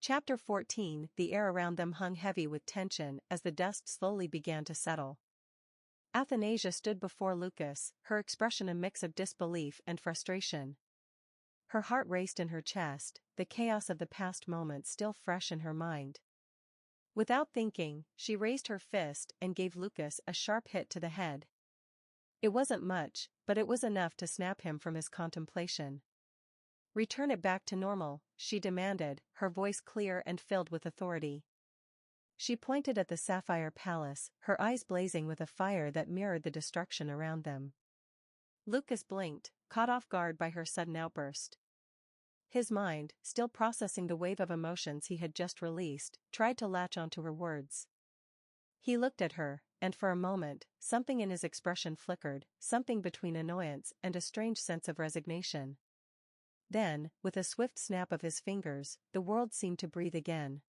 Chapter 14. The air around them hung heavy with tension as the dust slowly began to settle. Athanasia stood before Lucas, her expression a mix of disbelief and frustration. Her heart raced in her chest, the chaos of the past moment still fresh in her mind. Without thinking, she raised her fist and gave Lucas a sharp hit to the head. It wasn't much, but it was enough to snap him from his contemplation. "Return it back to normal," she demanded, her voice clear and filled with authority. She pointed at the sapphire palace, her eyes blazing with a fire that mirrored the destruction around them. Lucas blinked, caught off guard by her sudden outburst. His mind, still processing the wave of emotions he had just released, tried to latch onto her words. He looked at her, and for a moment, something in his expression flickered, something between annoyance and a strange sense of resignation. Then, with a swift snap of his fingers, the world seemed to breathe again.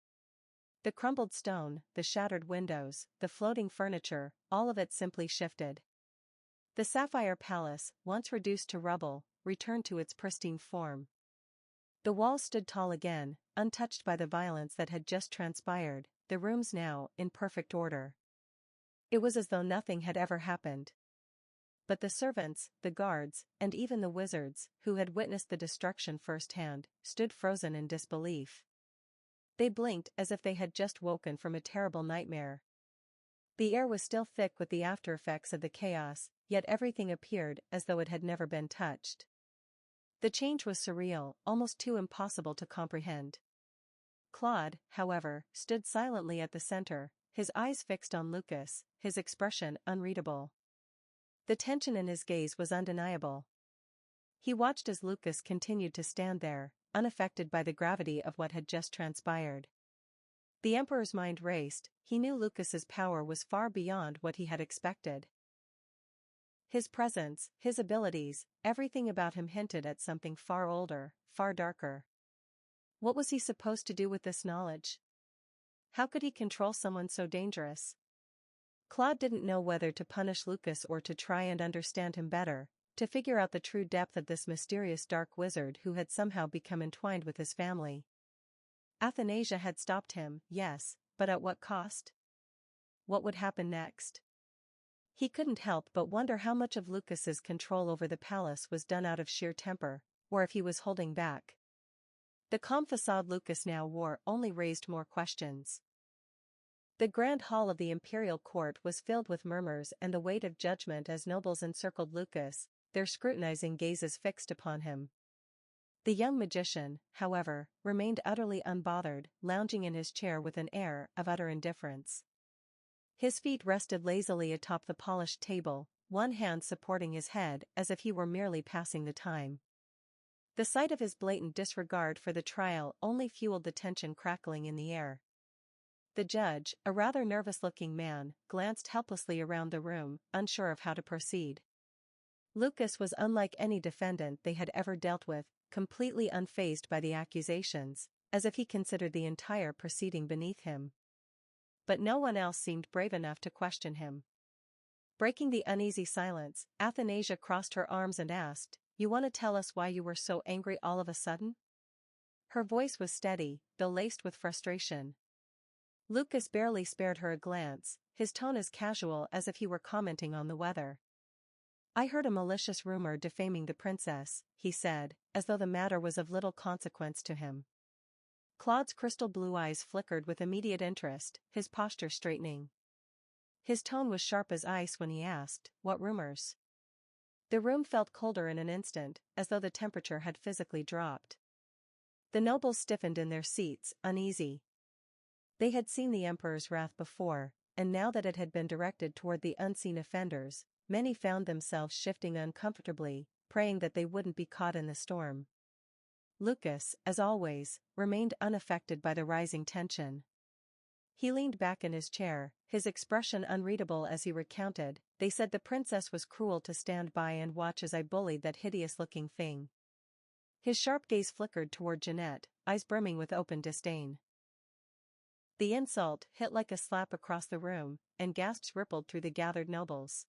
The crumbled stone, the shattered windows, the floating furniture, all of it simply shifted. The sapphire palace, once reduced to rubble, returned to its pristine form. The walls stood tall again, untouched by the violence that had just transpired, the rooms now in perfect order. It was as though nothing had ever happened. But the servants, the guards, and even the wizards, who had witnessed the destruction firsthand, stood frozen in disbelief. They blinked as if they had just woken from a terrible nightmare. The air was still thick with the aftereffects of the chaos, yet everything appeared as though it had never been touched. The change was surreal, almost too impossible to comprehend. Claude, however, stood silently at the center, his eyes fixed on Lucas, his expression unreadable. The tension in his gaze was undeniable. He watched as Lucas continued to stand there, unaffected by the gravity of what had just transpired. The Emperor's mind raced, he knew Lucas's power was far beyond what he had expected. His presence, his abilities, everything about him hinted at something far older, far darker. What was he supposed to do with this knowledge? How could he control someone so dangerous? Claude didn't know whether to punish Lucas or to try and understand him better, to figure out the true depth of this mysterious dark wizard who had somehow become entwined with his family. Athanasia had stopped him, yes, but at what cost? What would happen next? He couldn't help but wonder how much of Lucas's control over the palace was done out of sheer temper, or if he was holding back. The calm facade Lucas now wore only raised more questions. The grand hall of the Imperial Court was filled with murmurs and the weight of judgment as nobles encircled Lucas, their scrutinizing gazes fixed upon him. The young magician, however, remained utterly unbothered, lounging in his chair with an air of utter indifference. His feet rested lazily atop the polished table, one hand supporting his head as if he were merely passing the time. The sight of his blatant disregard for the trial only fueled the tension crackling in the air. The judge, a rather nervous-looking man, glanced helplessly around the room, unsure of how to proceed. Lucas was unlike any defendant they had ever dealt with, completely unfazed by the accusations, as if he considered the entire proceeding beneath him. But no one else seemed brave enough to question him. Breaking the uneasy silence, Athanasia crossed her arms and asked, "You want to tell us why you were so angry all of a sudden?" Her voice was steady, though laced with frustration. Lucas barely spared her a glance, his tone as casual as if he were commenting on the weather. "I heard a malicious rumor defaming the princess," he said, as though the matter was of little consequence to him. Claude's crystal blue eyes flickered with immediate interest, his posture straightening. His tone was sharp as ice when he asked, "What rumors?" The room felt colder in an instant, as though the temperature had physically dropped. The nobles stiffened in their seats, uneasy. They had seen the Emperor's wrath before, and now that it had been directed toward the unseen offenders, many found themselves shifting uncomfortably, praying that they wouldn't be caught in the storm. Lucas, as always, remained unaffected by the rising tension. He leaned back in his chair, his expression unreadable as he recounted, "They said the princess was cruel to stand by and watch as I bullied that hideous-looking thing." His sharp gaze flickered toward Jeanette, eyes brimming with open disdain. The insult hit like a slap across the room, and gasps rippled through the gathered nobles.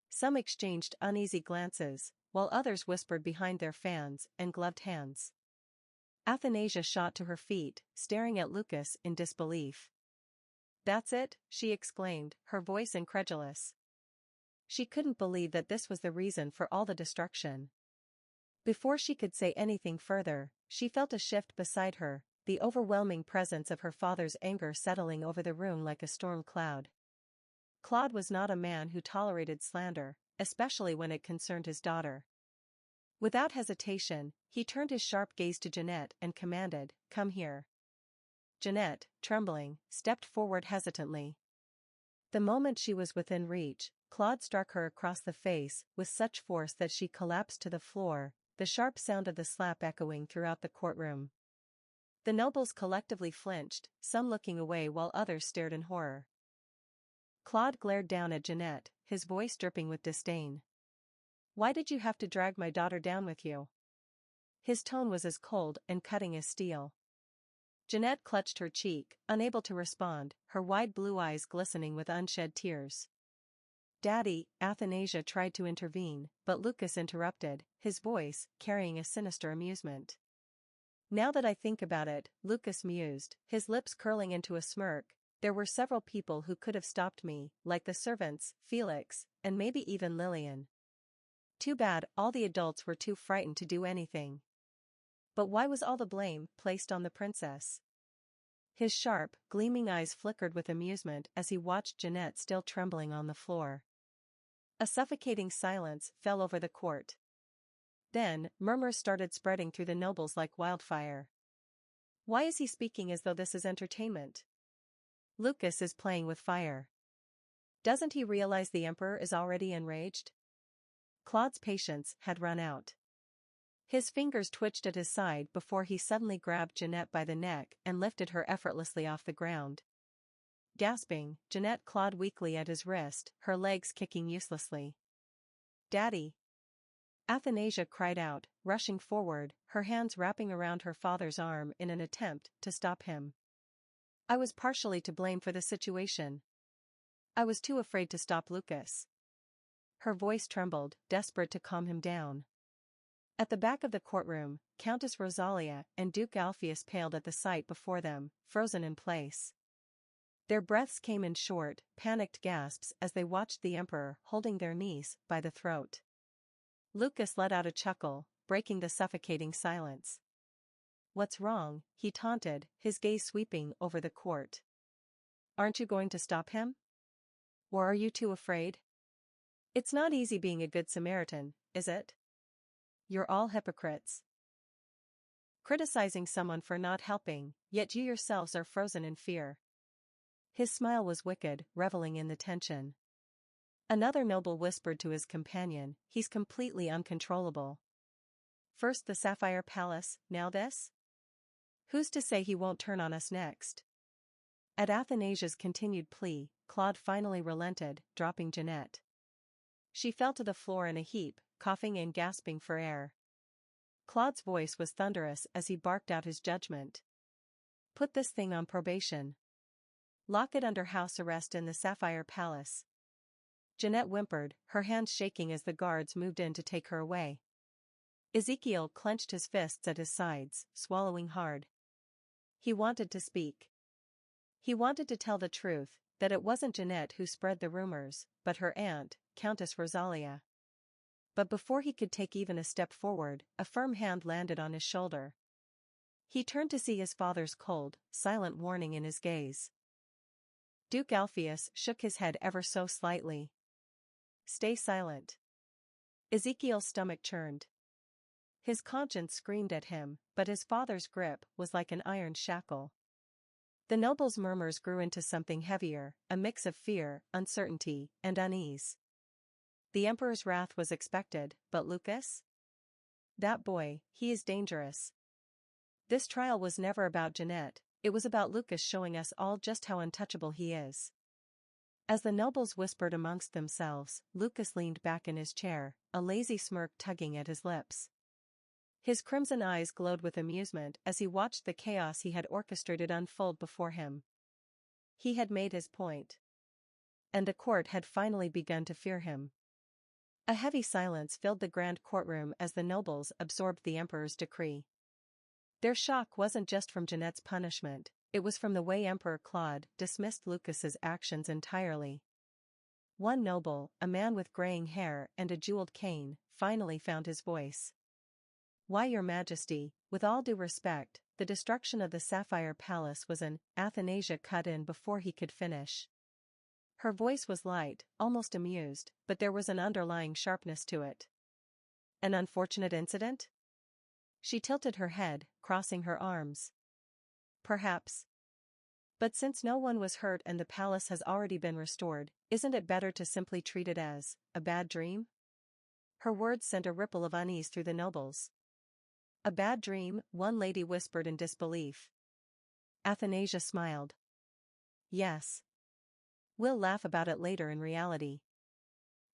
Some exchanged uneasy glances, while others whispered behind their fans and gloved hands. Athanasia shot to her feet, staring at Lucas in disbelief. "That's it?" she exclaimed, her voice incredulous. She couldn't believe that this was the reason for all the destruction. Before she could say anything further, she felt a shift beside her, the overwhelming presence of her father's anger settling over the room like a storm cloud. Claude was not a man who tolerated slander, especially when it concerned his daughter. Without hesitation, he turned his sharp gaze to Jeanette and commanded, "Come here." Jeanette, trembling, stepped forward hesitantly. The moment she was within reach, Claude struck her across the face with such force that she collapsed to the floor, the sharp sound of the slap echoing throughout the courtroom. The nobles collectively flinched, some looking away while others stared in horror. Claude glared down at Jeanette, his voice dripping with disdain. "Why did you have to drag my daughter down with you?" His tone was as cold and cutting as steel. Jeanette clutched her cheek, unable to respond, her wide blue eyes glistening with unshed tears. "Daddy," Athanasia tried to intervene, but Lucas interrupted, his voice carrying a sinister amusement. "Now that I think about it," Lucas mused, his lips curling into a smirk, "there were several people who could have stopped me, like the servants, Felix, and maybe even Lillian. Too bad all the adults were too frightened to do anything. But why was all the blame placed on the princess?" His sharp, gleaming eyes flickered with amusement as he watched Jeanette still trembling on the floor. A suffocating silence fell over the court. Then, murmurs started spreading through the nobles like wildfire. "Why is he speaking as though this is entertainment? Lucas is playing with fire. Doesn't he realize the emperor is already enraged?" Claude's patience had run out. His fingers twitched at his side before he suddenly grabbed Jeanette by the neck and lifted her effortlessly off the ground. Gasping, Jeanette clawed weakly at his wrist, her legs kicking uselessly. "Daddy!" Athanasia cried out, rushing forward, her hands wrapping around her father's arm in an attempt to stop him. "I was partially to blame for the situation. I was too afraid to stop Lucas." Her voice trembled, desperate to calm him down. At the back of the courtroom, Countess Rosalia and Duke Alpheus paled at the sight before them, frozen in place. Their breaths came in short, panicked gasps as they watched the emperor holding their niece by the throat. Lucas let out a chuckle, breaking the suffocating silence. "What's wrong?" he taunted, his gaze sweeping over the court. "Aren't you going to stop him? Or are you too afraid? It's not easy being a good Samaritan, is it? You're all hypocrites. Criticizing someone for not helping, yet you yourselves are frozen in fear." His smile was wicked, reveling in the tension. Another noble whispered to his companion, "He's completely uncontrollable. First the Sapphire Palace, now this? Who's to say he won't turn on us next?" At Athanasia's continued plea, Claude finally relented, dropping Jeanette. She fell to the floor in a heap, coughing and gasping for air. Claude's voice was thunderous as he barked out his judgment. "Put this thing on probation. Lock it under house arrest in the Sapphire Palace." Jeanette whimpered, her hands shaking as the guards moved in to take her away. Ezekiel clenched his fists at his sides, swallowing hard. He wanted to speak. He wanted to tell the truth, that it wasn't Jeanette who spread the rumors, but her aunt, Countess Rosalia. But before he could take even a step forward, a firm hand landed on his shoulder. He turned to see his father's cold, silent warning in his gaze. Duke Alpheus shook his head ever so slightly. "Stay silent." Ezekiel's stomach churned. His conscience screamed at him, but his father's grip was like an iron shackle. The noble's murmurs grew into something heavier, a mix of fear, uncertainty, and unease. The emperor's wrath was expected, but Lucas? That boy, he is dangerous. This trial was never about Jeanette, it was about Lucas showing us all just how untouchable he is. As the nobles whispered amongst themselves, Lucas leaned back in his chair, a lazy smirk tugging at his lips. His crimson eyes glowed with amusement as he watched the chaos he had orchestrated unfold before him. He had made his point. And the court had finally begun to fear him. A heavy silence filled the grand courtroom as the nobles absorbed the emperor's decree. Their shock wasn't just from Jeanette's punishment, it was from the way Emperor Claude dismissed Lucas's actions entirely. One noble, a man with graying hair and a jeweled cane, finally found his voice. "Why, Your Majesty, with all due respect, the destruction of the Sapphire Palace was an..." Athanasia cut in before he could finish. Her voice was light, almost amused, but there was an underlying sharpness to it. "An unfortunate incident?" She tilted her head, crossing her arms. "Perhaps. But since no one was hurt and the palace has already been restored, isn't it better to simply treat it as a bad dream?" Her words sent a ripple of unease through the nobles. "A bad dream?" one lady whispered in disbelief. Athanasia smiled. "Yes. We'll laugh about it later in reality."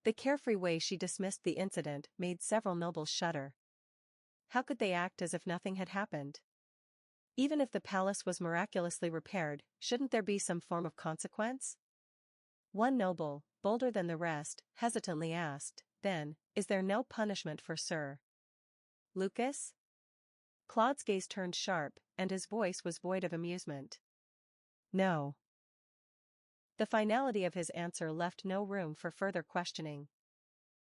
The carefree way she dismissed the incident made several nobles shudder. How could they act as if nothing had happened? Even if the palace was miraculously repaired, shouldn't there be some form of consequence? One noble, bolder than the rest, hesitantly asked, "Then, is there no punishment for Sir Lucas?" Claude's gaze turned sharp, and his voice was void of amusement. "No." The finality of his answer left no room for further questioning.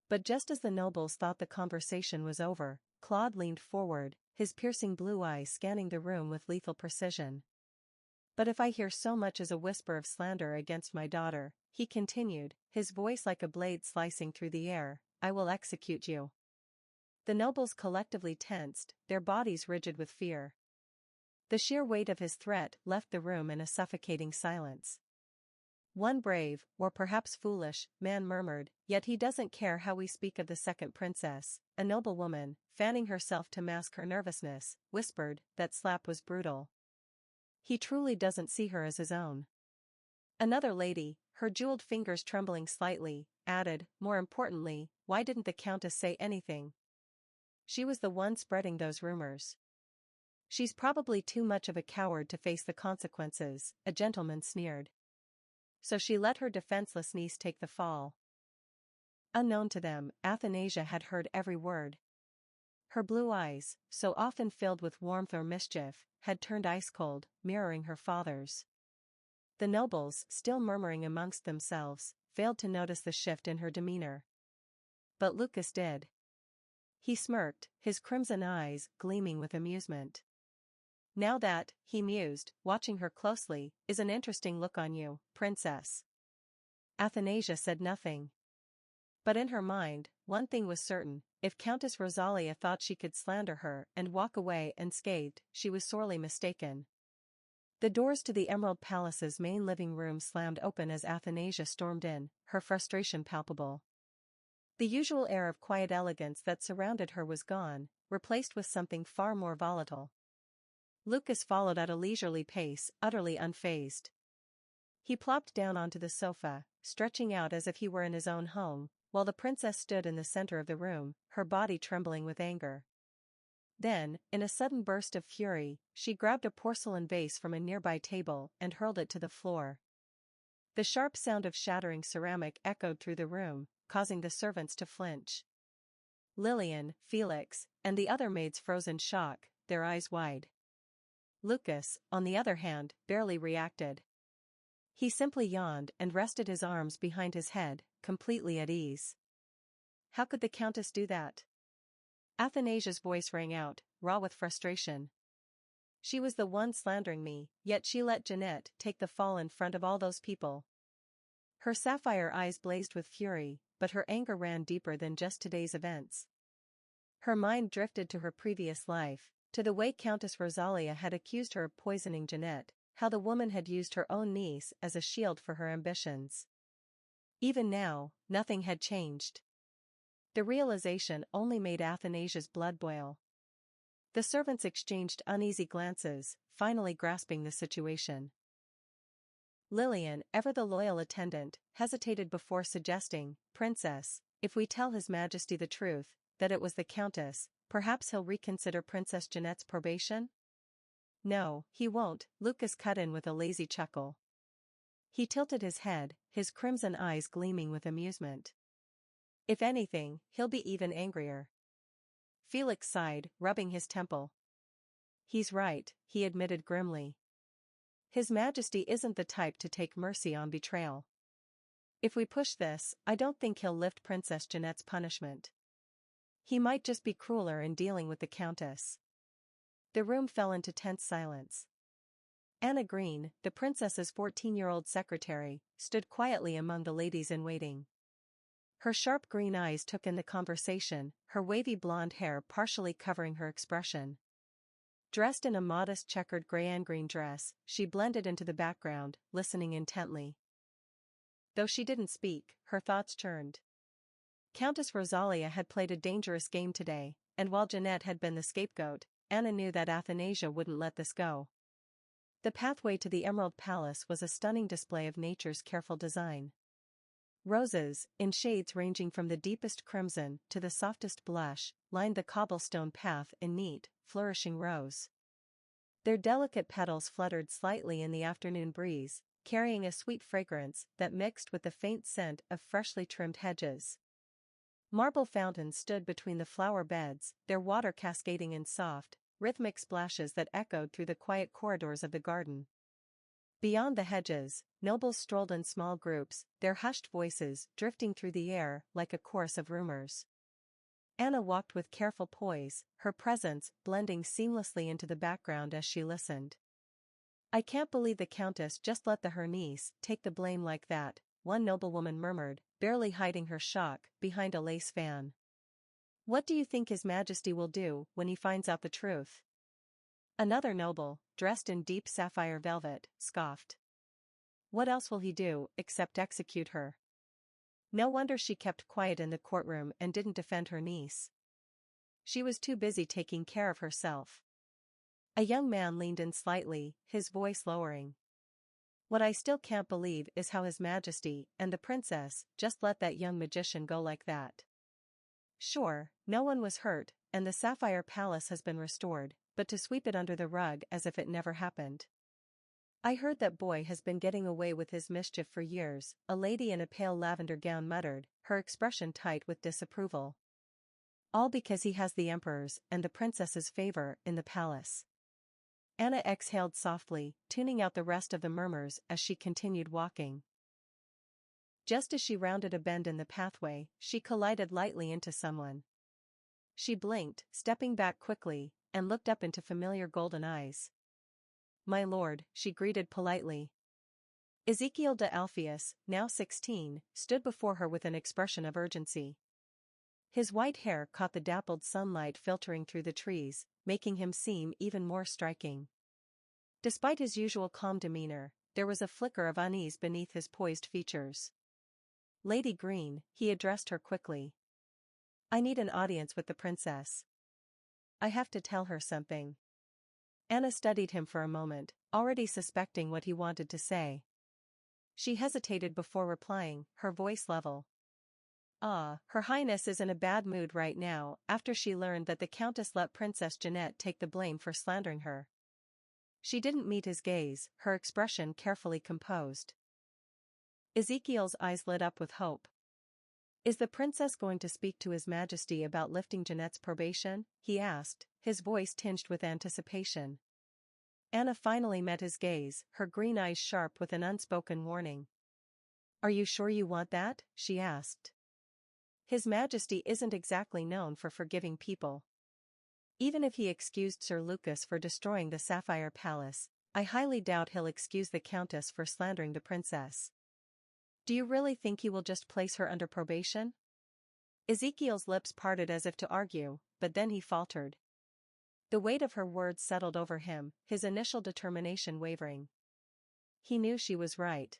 But just as the nobles thought the conversation was over, Claude leaned forward, his piercing blue eyes scanning the room with lethal precision. "But if I hear so much as a whisper of slander against my daughter," he continued, his voice like a blade slicing through the air, "I will execute you." The nobles collectively tensed, their bodies rigid with fear. The sheer weight of his threat left the room in a suffocating silence. One brave, or perhaps foolish, man murmured, "Yet he doesn't care how we speak of the second princess." A noblewoman, fanning herself to mask her nervousness, whispered, "That slap was brutal. He truly doesn't see her as his own." Another lady, her jeweled fingers trembling slightly, added, "More importantly, why didn't the Countess say anything? She was the one spreading those rumors." "She's probably too much of a coward to face the consequences," a gentleman sneered. "So she let her defenseless niece take the fall." Unknown to them, Athanasia had heard every word. Her blue eyes, so often filled with warmth or mischief, had turned ice-cold, mirroring her father's. The nobles, still murmuring amongst themselves, failed to notice the shift in her demeanor. But Lucas did. He smirked, his crimson eyes gleaming with amusement. "Now that," he mused, watching her closely, "is an interesting look on you, princess." Athanasia said nothing. But in her mind, one thing was certain: if Countess Rosalia thought she could slander her and walk away unscathed, she was sorely mistaken. The doors to the Emerald Palace's main living room slammed open as Athanasia stormed in, her frustration palpable. The usual air of quiet elegance that surrounded her was gone, replaced with something far more volatile. Lucas followed at a leisurely pace, utterly unfazed. He plopped down onto the sofa, stretching out as if he were in his own home, while the princess stood in the center of the room, her body trembling with anger. Then, in a sudden burst of fury, she grabbed a porcelain vase from a nearby table and hurled it to the floor. The sharp sound of shattering ceramic echoed through the room, causing the servants to flinch. Lillian, Felix, and the other maids froze in shock, their eyes wide. Lucas, on the other hand, barely reacted. He simply yawned and rested his arms behind his head, completely at ease. How could the Countess do that? Athanasia's voice rang out, raw with frustration. She was the one slandering me, yet she let Jeanette take the fall in front of all those people. Her sapphire eyes blazed with fury, but her anger ran deeper than just today's events. Her mind drifted to her previous life, to the way Countess Rosalia had accused her of poisoning Jeanette, how the woman had used her own niece as a shield for her ambitions. Even now, nothing had changed. The realization only made Athanasia's blood boil. The servants exchanged uneasy glances, finally grasping the situation. Lillian, ever the loyal attendant, hesitated before suggesting, "Princess, if we tell His Majesty the truth, that it was the Countess, perhaps he'll reconsider Princess Jeanette's probation?" "No, he won't," Lucas cut in with a lazy chuckle. He tilted his head, his crimson eyes gleaming with amusement. "If anything, he'll be even angrier." Felix sighed, rubbing his temple. He's right, he admitted grimly. His Majesty isn't the type to take mercy on betrayal. If we push this, I don't think he'll lift Princess Jeanette's punishment. He might just be crueler in dealing with the Countess. The room fell into tense silence. Anna Green, the princess's 14-year-old secretary, stood quietly among the ladies-in-waiting. Her sharp green eyes took in the conversation, her wavy blonde hair partially covering her expression. Dressed in a modest checkered gray and green dress, she blended into the background, listening intently. Though she didn't speak, her thoughts churned. Countess Rosalia had played a dangerous game today, and while Jeanette had been the scapegoat, Anna knew that Athanasia wouldn't let this go. The pathway to the Emerald Palace was a stunning display of nature's careful design. Roses, in shades ranging from the deepest crimson to the softest blush, lined the cobblestone path in neat, flourishing rows. Their delicate petals fluttered slightly in the afternoon breeze, carrying a sweet fragrance that mixed with the faint scent of freshly trimmed hedges. Marble fountains stood between the flower beds, their water cascading in soft, rhythmic splashes that echoed through the quiet corridors of the garden. Beyond the hedges, nobles strolled in small groups, their hushed voices drifting through the air like a chorus of rumors. Anna walked with careful poise, her presence blending seamlessly into the background as she listened. "I can't believe the Countess just let her niece take the blame like that," one noblewoman murmured, barely hiding her shock behind a lace fan. "What do you think His Majesty will do when he finds out the truth?" Another noble, dressed in deep sapphire velvet, scoffed. "What else will he do except execute her?" No wonder she kept quiet in the courtroom and didn't defend her niece. She was too busy taking care of herself. A young man leaned in slightly, his voice lowering. "What I still can't believe is how His Majesty and the princess just let that young magician go like that. Sure, no one was hurt, and the Sapphire Palace has been restored, but to sweep it under the rug as if it never happened. I heard that boy has been getting away with his mischief for years," a lady in a pale lavender gown muttered, her expression tight with disapproval. "All because he has the Emperor's and the princess's favor in the palace." Anna exhaled softly, tuning out the rest of the murmurs as she continued walking. Just as she rounded a bend in the pathway, she collided lightly into someone. She blinked, stepping back quickly, and looked up into familiar golden eyes. "My lord," she greeted politely. Ezekiel de Alpheus, now 16, stood before her with an expression of urgency. His white hair caught the dappled sunlight filtering through the trees, making him seem even more striking. Despite his usual calm demeanor, there was a flicker of unease beneath his poised features. "Lady Green," he addressed her quickly. "I need an audience with the princess. I have to tell her something." Anna studied him for a moment, already suspecting what he wanted to say. She hesitated before replying, her voice level. Her Highness is in a bad mood right now after she learned that the Countess let Princess Jeanette take the blame for slandering her." She didn't meet his gaze, her expression carefully composed. Ezekiel's eyes lit up with hope. "Is the princess going to speak to His Majesty about lifting Jeanette's probation?" he asked, his voice tinged with anticipation. Anna finally met his gaze, her green eyes sharp with an unspoken warning. "Are you sure you want that?" she asked. "His Majesty isn't exactly known for forgiving people. Even if he excused Sir Lucas for destroying the Sapphire Palace, I highly doubt he'll excuse the Countess for slandering the princess. Do you really think he will just place her under probation?" Ezekiel's lips parted as if to argue, but then he faltered. The weight of her words settled over him, his initial determination wavering. He knew she was right.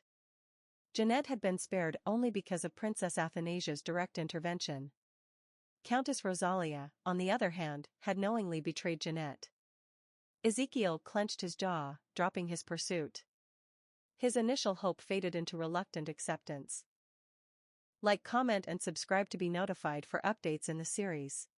Jeanette had been spared only because of Princess Athanasia's direct intervention. Countess Rosalia, on the other hand, had knowingly betrayed Jeanette. Ezekiel clenched his jaw, dropping his pursuit. His initial hope faded into reluctant acceptance. Like, comment and subscribe to be notified for updates in the series.